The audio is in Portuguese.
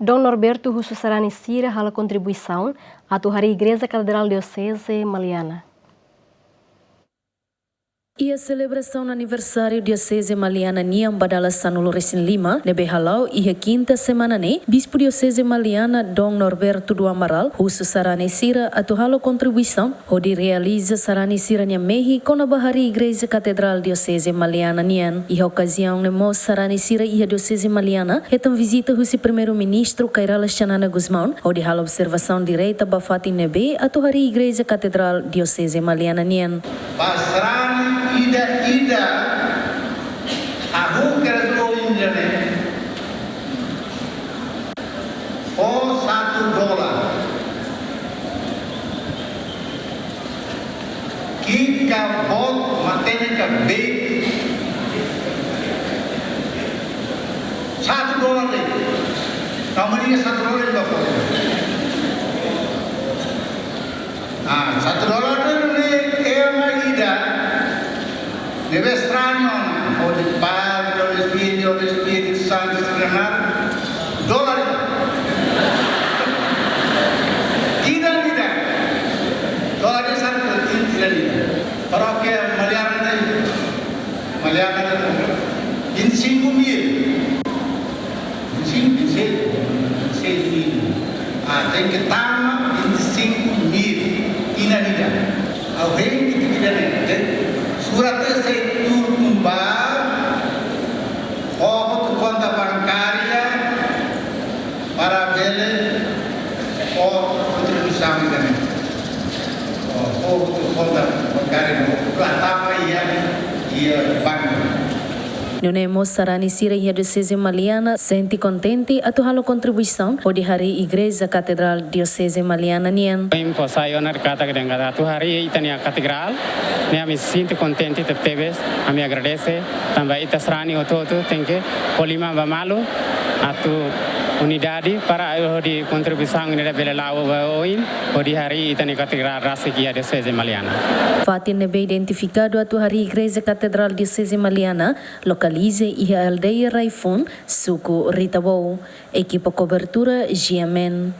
Dom Norberto husu Sarani sira hala kontribuisaun atu hari Igreja Katedral Dioceze Maliana. E a celebração no aniversário Diocese Maliana Niam Badala Sanulo Recém Lima, nebe halau e a quinta semana ne, Bispo Diocese Maliana Dom Norberto do Amaral, husu Sarani sira atu halo contribuição, onde realiza Sarani sira Niam Mehi com a bahari Igreja Katedral Diocese Maliana Nian. E a ocasião ne mo Sarani sira e a Diocese Maliana, etam visita husi primeiro-ministro Kairala Chanana Guzmão, onde halo observação direita bafati nebe atu hari Igreja Katedral Diocese Maliana Nian. Sarani ida aku keras Indonesia $1 kita bot matene ka be $1 deh kamu $1 bapak $1 ni ida deve estranho o de Padre, o de Espírito Santo estrenar dólares. Tidak. Dólares santo tidak. Paróquia Maliana 25 mil. 26 mil. Tem que tama 25 mil. Tidak. Alguém que tidak. Surat saya tumbang, conta bancária para ver kontribuisaun também. Conta bancária no plataforma e banco. Nunemos Sarani sira e a Diocese Maliana sente contente atu halo contribuição onde hari Igreja Katedral Diocese Maliana Nian. Impo sayonar kata kedengada atu hari itania katedral, ne me sinto contente te teves, a me agradece, também ita Sarani ototo tenke polima bamalu atu unidade para de contribuição nele bela lawa oin odi hari itani katedral rasiki a Diocese Maliana. Fatin nebe identificado atu hari Igreja Katedral Diocese Maliana localize e a aldeia Raifun suku Ritabou, equipa cobertura GMN.